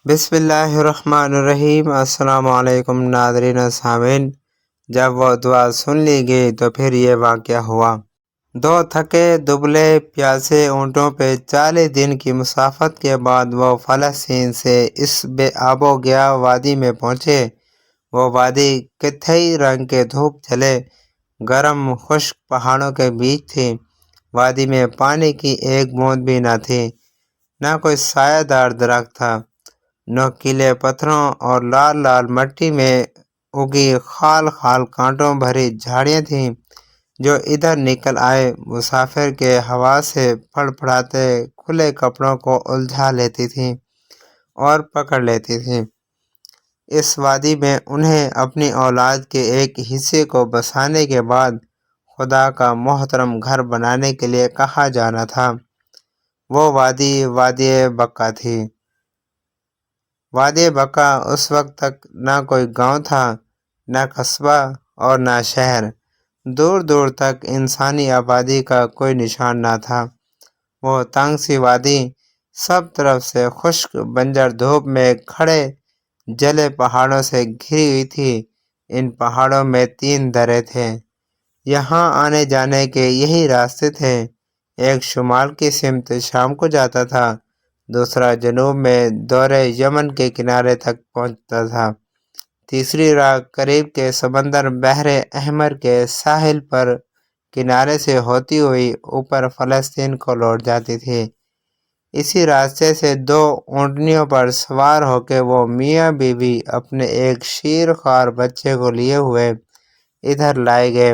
بسم اللہ الرحمن الرحیم۔ السلام علیکم ناظرین و سامعین۔ جب وہ دعا سن لی گئی تو پھر یہ واقعہ ہوا۔ دو تھکے دبلے پیاسے اونٹوں پہ 40 دن کی مسافت کے بعد وہ فلسطین سے اس بے آب و گیا وادی میں پہنچے۔ وہ وادی کتھئی رنگ کے دھوپ جھلے گرم خشک پہاڑوں کے بیچ تھی۔ وادی میں پانی کی ایک بوند بھی نہ تھی، نہ کوئی سایہ دار درخت تھا۔ نوکیلے پتھروں اور لال لال مٹی میں اگی خال خال کانٹوں بھری جھاڑیاں تھیں جو ادھر نکل آئے مسافر کے ہوا سے پھڑپڑاتے کھلے کپڑوں کو الجھا لیتی تھیں اور پکڑ لیتی تھیں۔ اس وادی میں انہیں اپنی اولاد کے ایک حصے کو بسانے کے بعد خدا کا محترم گھر بنانے کے لیے کہا جانا تھا۔ وہ وادی وادی بقا تھی۔ وادی بقا اس وقت تک نہ کوئی گاؤں تھا، نہ قصبہ اور نہ شہر۔ دور دور تک انسانی آبادی کا کوئی نشان نہ تھا۔ وہ تنگ سی وادی سب طرف سے خشک بنجر دھوپ میں کھڑے جلے پہاڑوں سے گھری ہوئی تھی۔ ان پہاڑوں میں 3 درے تھے۔ یہاں آنے جانے کے یہی راستے تھے۔ ایک شمال کی سمت شام کو جاتا تھا، دوسرا جنوب میں دورے یمن کے کنارے تک پہنچتا تھا، تیسری راہ قریب کے سمندر بحر احمر کے ساحل پر کنارے سے ہوتی ہوئی اوپر فلسطین کو لوٹ جاتی تھی۔ اسی راستے سے 2 اونٹنیوں پر سوار ہو کے وہ میاں بیوی اپنے ایک شیر خوار بچے کو لیے ہوئے ادھر لائے گئے۔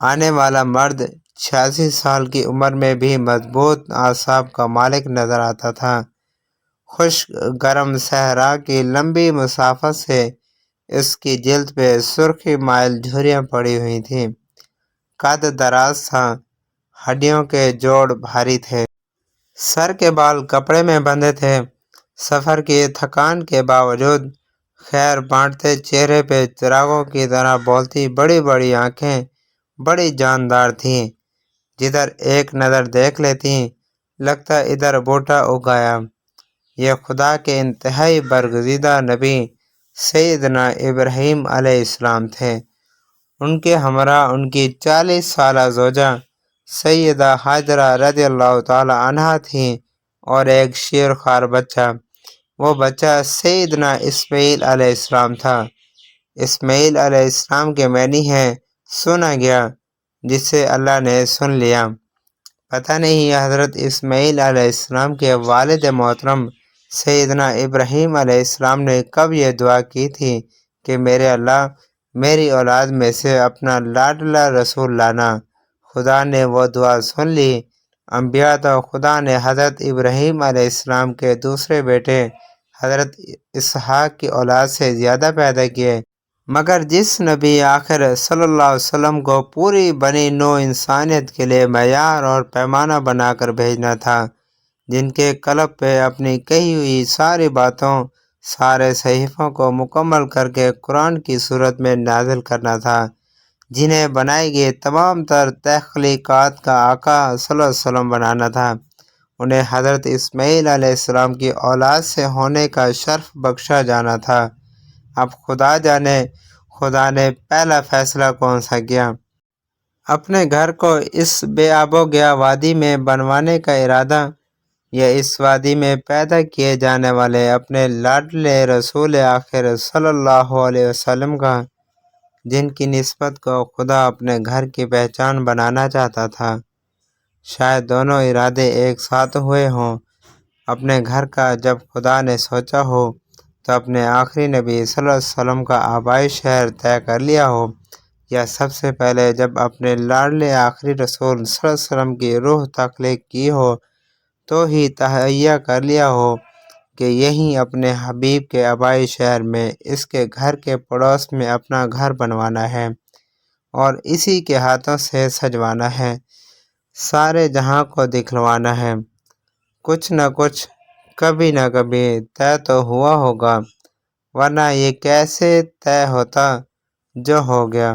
آنے والا مرد 86 سال کی عمر میں بھی مضبوط اعصاب کا مالک نظر آتا تھا۔ خشک گرم صحرا کی لمبی مسافت سے اس کی جلد پہ سرخی مائل جھریاں پڑی ہوئی تھیں۔ قد دراز تھا، ہڈیوں کے جوڑ بھاری تھے، سر کے بال کپڑے میں بندھے تھے۔ سفر کی تھکان کے باوجود خیر بانٹتے چہرے پہ چراغوں کی طرح بولتی بڑی بڑی آنکھیں بڑی جاندار تھیں۔ جدھر ایک نظر دیکھ لیتی لگتا ادھر بوٹا اگایا۔ یہ خدا کے انتہائی برگزیدہ نبی سیدنا ابراہیم علیہ السلام تھے۔ ان کے ہمراہ ان کی 40 سالہ زوجہ سیدہ ہاجرہ رضی اللہ تعالی عنہا تھیں اور ایک شیر خوار بچہ۔ وہ بچہ سیدنا اسماعیل علیہ السلام تھا۔ اسماعیل علیہ السلام کے معنی ہیں سنا گیا، جسے اللہ نے سن لیا۔ پتہ نہیں حضرت اسماعیل علیہ السلام کے والد محترم سیدنا ابراہیم علیہ السلام نے کب یہ دعا کی تھی کہ میرے اللہ میری اولاد میں سے اپنا لاڈلا رسول لانا۔ خدا نے وہ دعا سن لی۔ انبیاء تو خدا نے حضرت ابراہیم علیہ السلام کے دوسرے بیٹے حضرت اسحاق کی اولاد سے زیادہ پیدا کیے، مگر جس نبی آخر صلی اللہ علیہ وسلم کو پوری بنی نوع انسانیت کے لیے معیار اور پیمانہ بنا کر بھیجنا تھا، جن کے قلب پہ اپنی کہی ہوئی ساری باتوں سارے صحیفوں کو مکمل کر کے قرآن کی صورت میں نازل کرنا تھا، جنہیں بنائی گئی تمام تر تخلیقات کا آقا صلی اللہ علیہ وسلم بنانا تھا، انہیں حضرت اسماعیل علیہ السلام کی اولاد سے ہونے کا شرف بخشا جانا تھا۔ اب خدا جانے خدا نے پہلا فیصلہ کون سا کیا۔ اپنے گھر کو اس بے آب و گیا وادی میں بنوانے کا ارادہ، یا اس وادی میں پیدا کیے جانے والے اپنے لاڈلے رسول آخر صلی اللہ علیہ وسلم کا، جن کی نسبت کو خدا اپنے گھر کی پہچان بنانا چاہتا تھا؟ شاید دونوں ارادے ایک ساتھ ہوئے ہوں۔ اپنے گھر کا جب خدا نے سوچا ہو تو اپنے آخری نبی صلی اللہ علیہ وسلم کا آبائی شہر طے کر لیا ہو، یا سب سے پہلے جب اپنے لاڈلے آخری رسول صلی اللہ علیہ وسلم کی روح تخلیق کی ہو تو ہی تہیہ کر لیا ہو کہ یہیں اپنے حبیب کے آبائی شہر میں اس کے گھر کے پڑوس میں اپنا گھر بنوانا ہے اور اسی کے ہاتھوں سے سجوانا ہے، سارے جہاں کو دکھلوانا ہے۔ کچھ نہ کچھ کبھی نہ کبھی طے تو ہوا ہوگا، ورنہ یہ کیسے طے ہوتا جو ہو گیا۔